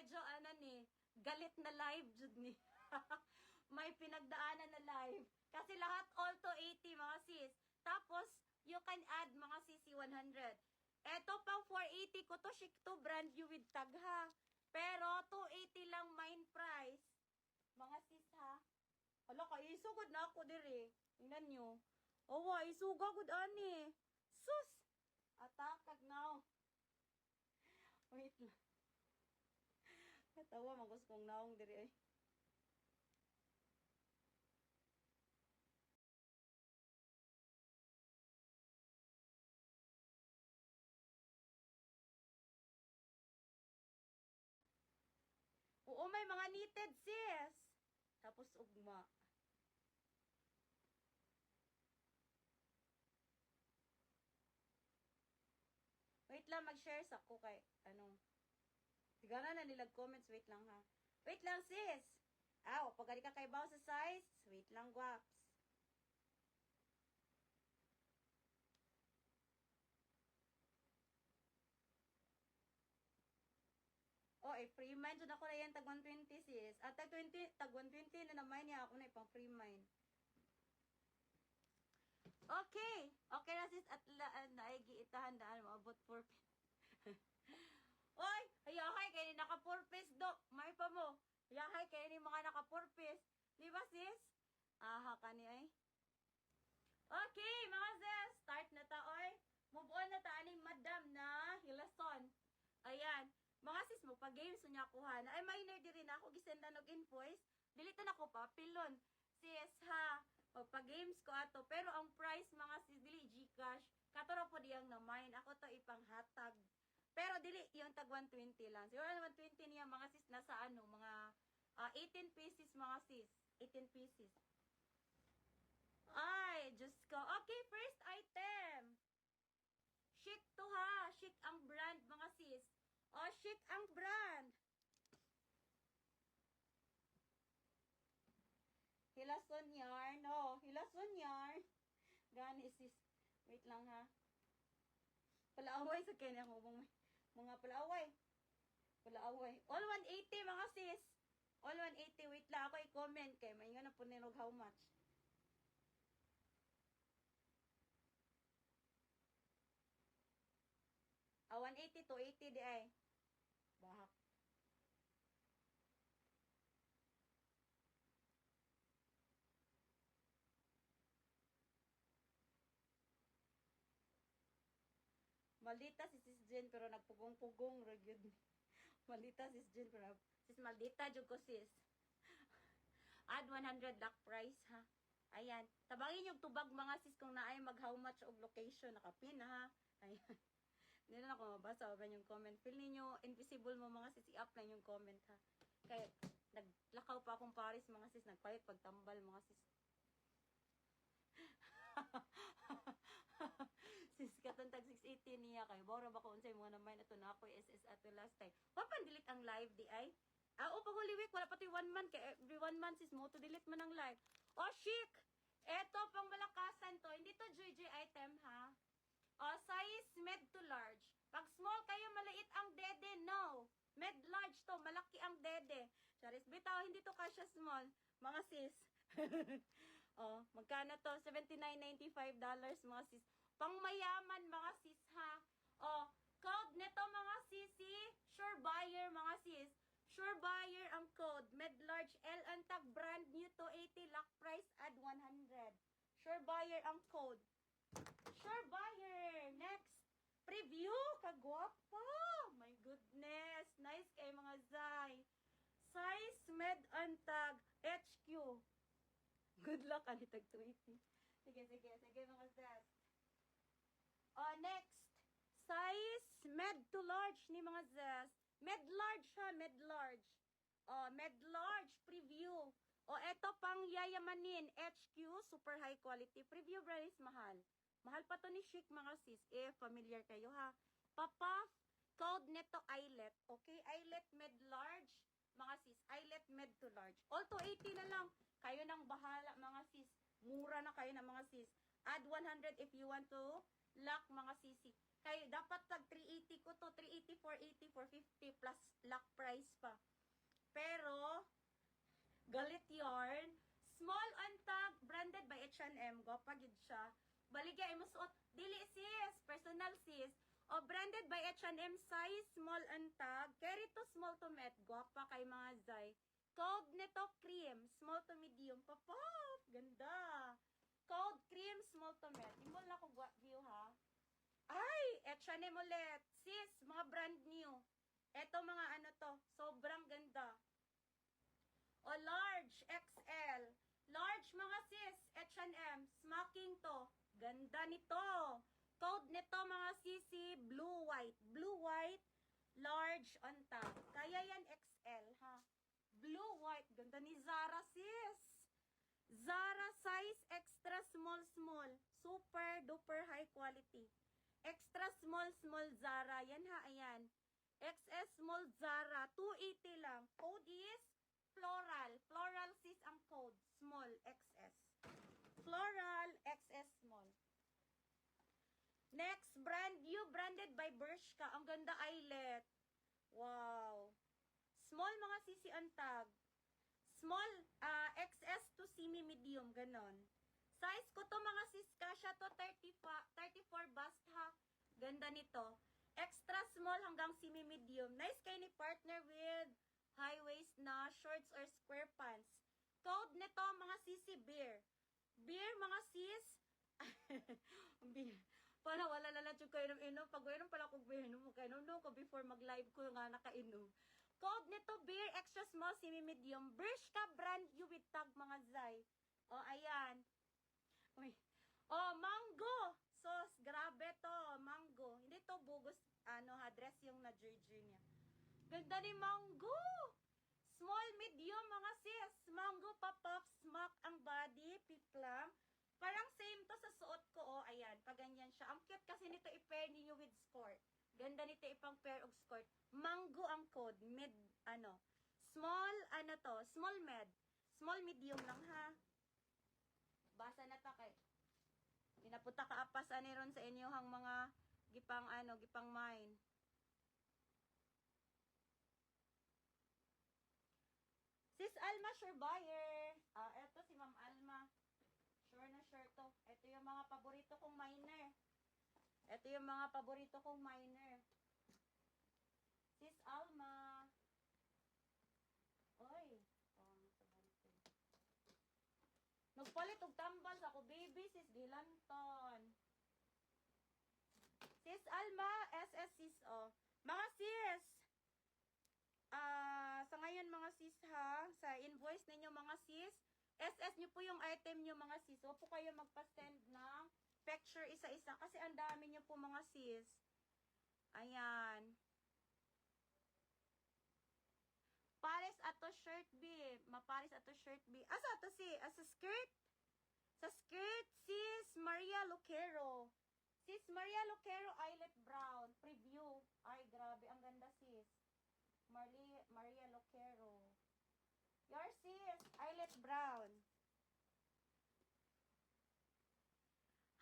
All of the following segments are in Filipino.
medyo ano ni, galit na live jud ni. May pinagdaanan na live. Kasi lahat all to 80 mga sis. Tapos, you can add mga sisi 100. Eto pang 480 ko to, chic to, brand new with tag ha. Pero 280 lang main price. Mga sis ha. Hala ka, isugod na ako diri. Tingnan nyo. Owa, isugod ani. Sus! Atakag now. Wait lang. Katawa, magos kong naong diri ay. Oo, may mga knitted sis. Tapos ugma. Wait lang, mag-share sa ko kay, ano. Tigana na nilag comments, wait lang ha. Wait lang sis. Aw, pag ka kay baw sa size, wait lang guwaps. Oh, free mind dyan ako na yan, tag 120 sis. At tag 120 na naman niya ako na ipang free mind. Okay. Okay na sis, at naigi itahan daan, maabot 4 pin. Oy, hayahay kayo ni naka 4 piece do. May pa mo. Hayahay kayo ni mga naka 4 piece. Di ba sis? Aha ka ni ay. Okay, mga sis, start na ta oy. Move on na ta aning madam na hilason. Ayan. Mga sis mo, pag games niya kuha na. Ay, minor di rin ako, gisendan og invoice. Dilitan ako pa, pilon. Sis, ha. Pag games ko ato. Pero ang price, mga sis, dili Gcash. Katuro po diyang na mine. Ako to ipang hatag. Pero dili, yung tag 120 lang. Siguro 120 niya, mga sis, nasa ano, mga 18 pieces, mga sis. 18 pieces. Ay, Diyos ko. Okay, first item. Chic to ha. Chic ang brand, mga sis. Oh, chic ang brand. Hilason yarn. Oh, hilason yarn. Gani sis. Wait lang ha. Palaaway sa kanya ko. Mga palaaway. Palaaway. All 180 mga sis. All 180. Wait lang ako i-comment kay. May nga na po ninog how much. Ah, 180 to 80 di ay. Bahak. Maldita si Sis Jen pero nagpugong-pugong ragyod. Maldita si Sis Jen pero sis maldita jud ko sis. Add 100 lakh price ha. Ayan. Tabangin yung tubag mga sis kung naay mag how much og location nakapin ha. Ayan. Hindi na ako mabasa ba yung comment. Feel ninyo invisible mo mga sis, i-up lang yung comment ha. Kaya naglakaw pa akong Paris mga sis, nagpalit pagtambal mga sis. Sis katong tag 680 niya kay bora ba ko unsay mo naman ato na ako SS ato last time. Papan delete ang live di ay. O pag Holy Week wala pa to 1 month kay every 1 month sis mo to delete man ang live. Oh chic. Eto pang malakasan to, hindi to JJ item ha. Size med to large. Pag small kayo, maliit ang dede. No. Med large to, malaki ang dede. Charis, bitaw, hindi to kasya small. Mga sis. Magkano to? $79.95 mga sis. Pang mayaman mga sis ha. Code nito mga sisi. Sure buyer mga sis. Sure buyer ang code. Med large L ang tag brand new to 80 lakh price add 100. Sure buyer ang code. Sure buyer. Next. Preview. Kagwapa. My goodness. Nice kay mga Zay. Size med ang tag HQ. Good luck. Tag 20. Sige mga Zay. Next. Size med to large ni mga Zay. Med large ha. Med large. Med large. Preview. Eto pang yayamanin. HQ. Super high quality. Preview price mahal. Mahal pa to ni Chic mga sis. Familiar kayo ha. Papaf, code neto eyelet. Okay, eyelet med large. Mga sis, eyelet med to large. All to 80 na lang. Kayo nang bahala mga sis. Mura na kayo na mga sis. Add 100 if you want to lock mga sisi. Kay dapat tag 380 ko to, 380, 480, 450 plus lock price pa. Pero galit yarn. Small on tag, branded by H&M. Gwapa gid siya. Baligya imo suot. Dili sis, personal sis. O branded by H&M size, small on tag. Carry to small to met. Gwapa kay mga zay. Code nito cream, small to medium. Papap, ganda. Code cream, small to met. Imbol na ko view ha. Ay, H&M ulit. Sis, mga brand new. Eto mga ano to, sobrang ganda. O large, XL. Large mga sis, H&M. Smocking to. Ganda nito. Code nito mga sisi, blue white. Blue white, large on top. Kaya yan XL ha. Blue white. Ganda ni Zara sis. Zara size extra small small. Super duper high quality. Extra small small Zara. Yan ha, ayan. XS small Zara. 280 lang. Code is floral. Floral sis ang code. Small XS. Floral XS small. Next, brand new, branded by Bershka. Ang ganda eyelet. Wow. Small mga sisi ang tag. Small, XS to semi-medium, ganon. Size ko to mga sis, kasha to 34 bust ha. Ganda nito. Extra small hanggang semi-medium. Nice kayo ni partner with high waist na shorts or square pants. Code nito mga sisi, beer. Beer mga sis. Beer. Para wala na lang yung kayo ng inom. Pag inom pala kung beer, inom mo kayo. Inom ko before mag-live ko nga nakainom. Code nito, beer, extra small, semi-medium. Bershka brand new with tag mga zay. O, ayan. Uy. O, mango. Sos, grabe to. Mango. Hindi to bugos, dress yung na-jerjer niya. Ganda ni mango. Small, medium, mga sis. Mango, pop-up, smock ang body, piplam. Parang same to sa suot ko, oh, ayan, pag ganyan siya. Ang cute kasi nito i-pair niyo with skirt. Ganda nito ipang pair of skirt. Mango ang code, mid, small, small med. Small medium lang ha. Basa na ta kay. Pinapunta ka apas ani ron sa inyohang mga gipang mine. Sis Alma, sure buyer. Eto si Ma'am Alma. Sure na sure to. Ito yung mga paborito kong miner. Ito yung mga paborito kong miner. Sis Alma. Oy. Nagpalit og tambal sa ako, baby. Sis Gilanton. Sis Alma, SS sis, oh. Mga sis. Sa ngayon mga sis ha, sa invoice ninyo mga sis, SS nyo po yung item nyo mga sis. Huwag po kayo magpa-send ng picture isa-isa kasi ang dami nyo po mga sis. Ayan. Pares ato shirt B. Mapares ato shirt B. Asa ato si? Sa skirt? Sa skirt, sis Maria Lucero. Sis Maria Lucero, eyelet brown. Preview. Ay, grabe. Ang ganda sis. Maria Lucero. Your sis, eyelet brown.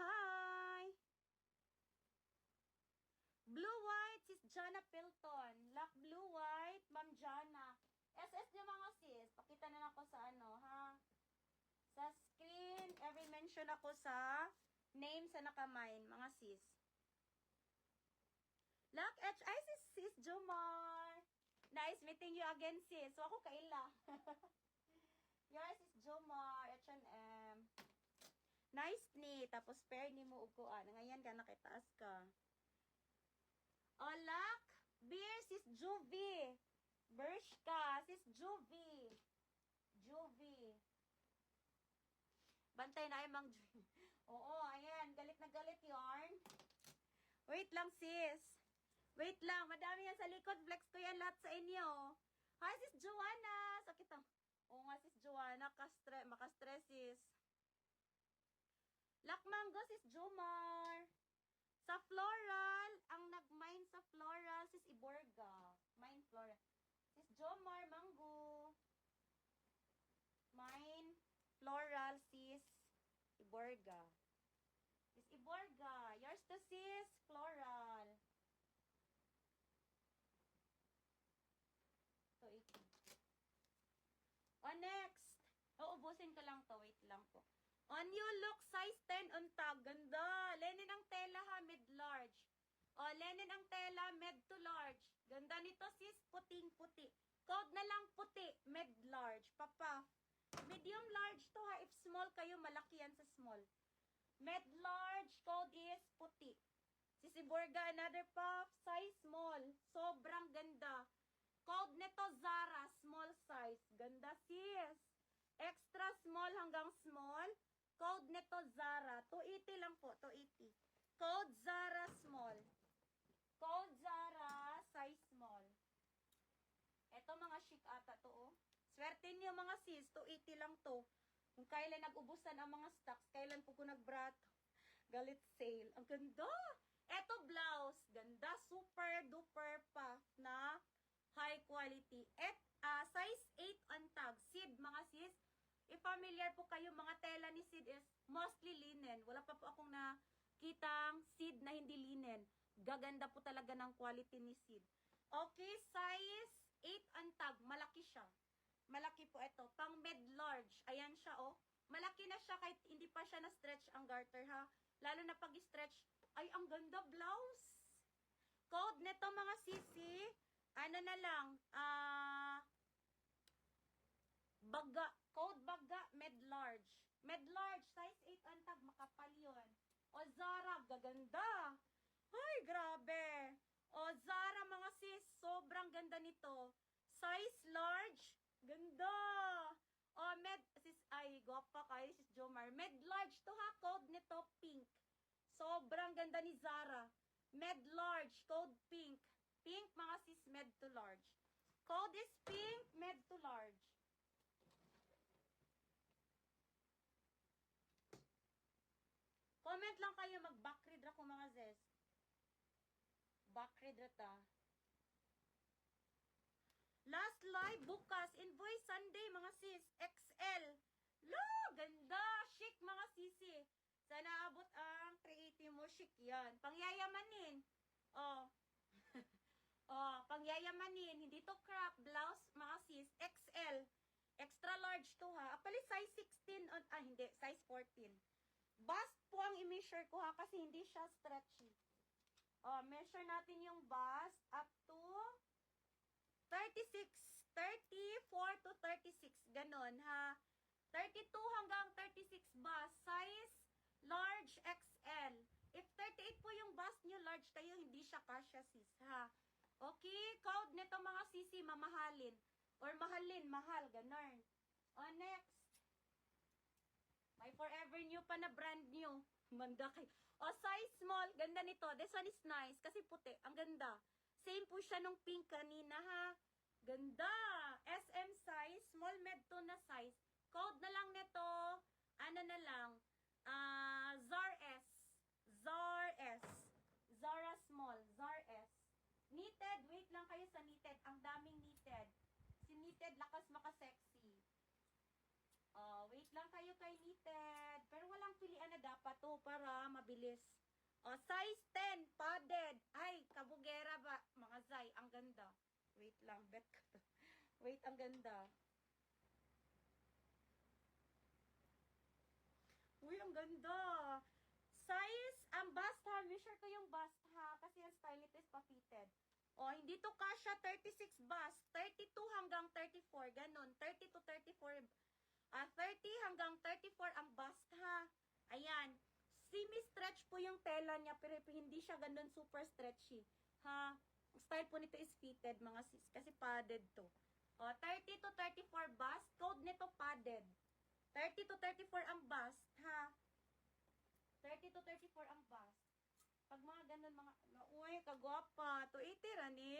Hi! Blue white, sis Jana Pilton. Lock blue white, Ma'am Jana. SS nyo mga sis. Pakita na lang ako sa ha? Sa screen, every mention ako sa name sa nakamine, mga sis. Lock H, ay sis Jomar. Nice meeting you again, sis. So, ako kaila. Yours is Jomar, H&M. Nice ni. Tapos, pair ni mo uguan. Ngayon ka, nakitaas ka. Olak. Beer, sis Juvie. Bershka, sis Juvie. Juvie. Bantay na ay mang Juvie. Oo, ayan. Galit na galit yarn. Wait lang, sis. Wait lang, madami yan sa likod. Flex ko yan lahat sa inyo. Hi, sis Joanna. Sakit ang... Oo nga, sis Joanna. Makastress, sis. Lakmango, sis Jomar. Sa floral, ang nag-mine sa floral, sis Iborga. Mine floral. Sis Jomar, mango. Mine floral, sis Iborga. Sis Iborga. Yours to sis, floral. Ubusin ko lang to. Wait lang po. On you look, size 10 on tag. Ganda. Lenin ang tela ha, mid-large. O, lenin ang tela, med to large. Ganda nito sis, puting-puti. Code na lang puti, mid-large. Papa. Medium large to ha. If small kayo, malaki yan sa small. Mid-large, code is puti. Sisi Borga, another puff, size small. Sobrang ganda. Code nito Zara, small size. Ganda sis. Extra small hanggang small. Code nito Zara. 280 lang po, 280. Code Zara small. Code Zara, size small. Ito mga chic ata to oh. Swerte niyo mga sis, 280 lang to. Kung kailan nag-ubusan ang mga stocks, kailan po ko nag-brato. Galit sale. Ang ganda. Ito blouse. Ganda. Super duper pa na high quality. Size 8 on tag. Sid mga sis. If familiar po kayo, mga tela ni Sid is mostly linen. Wala pa po akong nakitang Sid na hindi linen. Gaganda po talaga ng quality ni Sid. Okay, size 8 on tag. Malaki siya. Malaki po ito. Pang mid-large. Ayan siya, oh. Malaki na siya kahit hindi pa siya na-stretch ang garter, ha. Lalo na pag-stretch. Ay, ang ganda blouse. Code nito mga sisi. Ano na lang. Baga. Code baga. Mid-large. Mid-large. Size 8 ang tag. Makapal yun. O, Zara. Gaganda. Ay, grabe. O, Zara mga sis. Sobrang ganda nito. Size large. Ganda. O, gwapa kayo, sis Jomar. Med-large to ha. Code nito, pink. Sobrang ganda ni Zara. Med-large. Code pink. Pink, mga sis, med to large. Code is pink, med to large. Comment lang kayo, mag-backread ako mga zes. Backread rata. Last live bukas, invoice Sunday mga sis, XL. Lo, ganda, chic mga sisi. Sana abot ang 380 mo, chic yan. Pangyayamanin. Oh. Oh, pangyayamanin. Hindi to crop, blouse mga sis, XL. Extra large to ha. Actually, size 16 on, hindi, size 14. Bust po ang i-measure ko ha, kasi hindi siya stretchy. Oh, measure natin yung bust up to 36, 34 to 36, ganon ha. 32 hanggang 36 bust, size large XL. If 38 po yung bust nyo, large tayo, hindi siya kasya sis ha. Okay, code nito mga sisi, mamahalin. Or mahalin, mahal, ganon. O, next. May forever new pa na brand new. Manda kay. O, size small, ganda nito. This one is nice, kasi puti, ang ganda. Same po siya nung pink kanina ha. Ganda! SM size, small med to na size. Code na lang nito, ano na lang, Zar S. Zar S. Zara small, Zar S. Knitted, wait lang kayo sa knitted. Ang daming knitted. Si knitted, lakas makasexy. Wait lang kayo kay knitted. Pero walang pilian na dapat to para mabilis. Size 10, padded. Ay, kabugera ba? Mga zay, ang ganda. Wait lang, bet ko to. Wait, ang ganda. Uy, ang ganda. Size, ang bust ha. Measure ko yung bust ha. Kasi yung style nito is pa-fitted. Hindi to kasha 36 bust. 32 hanggang 34. Ganon. 30 to 34. 30 hanggang 34 ang bust ha. Ayan. Semi-stretch po yung tela niya. Pero hindi siya ganon super stretchy. Ha. Ang style po nito is fitted mga sis. Kasi padded to. 30 to 34 bust. Code nito padded. 30 to 34 ang bust ha. 30 to 34 ang bust. Pag mga ganun mga, uy, kagwapa. 280 rani.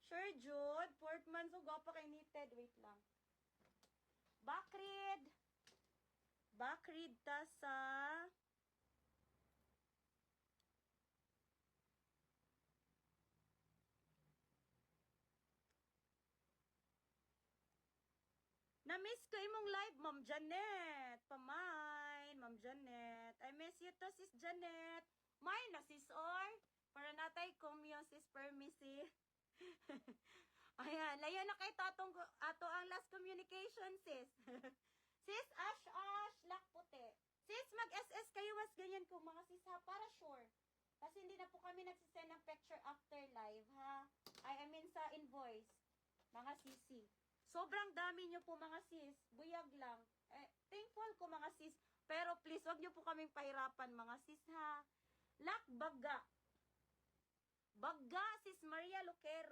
Sure, Jude. Portman, so gwapa kay knitted. Wait lang. Backread. Backread ta sa na-miss ko imong live, Ma'am Janet. Pamain, Ma'am Janet. I miss you to, Sis Janet. May na, Sis Or. Para natay kumyo, Sis Permisi. Ayan, layo na kay tatong ato ang last communication, Sis. Sis, Ash, lak puti. Sis, mag-SS kayo, was ganyan ko, mga sis ha, para sure. Kasi hindi na po kami nagsisend ng picture after live, ha? I mean sa invoice, mga sisi. Sobrang dami nyo po, mga sis. Buyag lang. Thankful ko, mga sis. Pero please, wag nyo po kaming pahirapan, mga sis, ha? Lak, baga. Baga, sis Maria Luquero.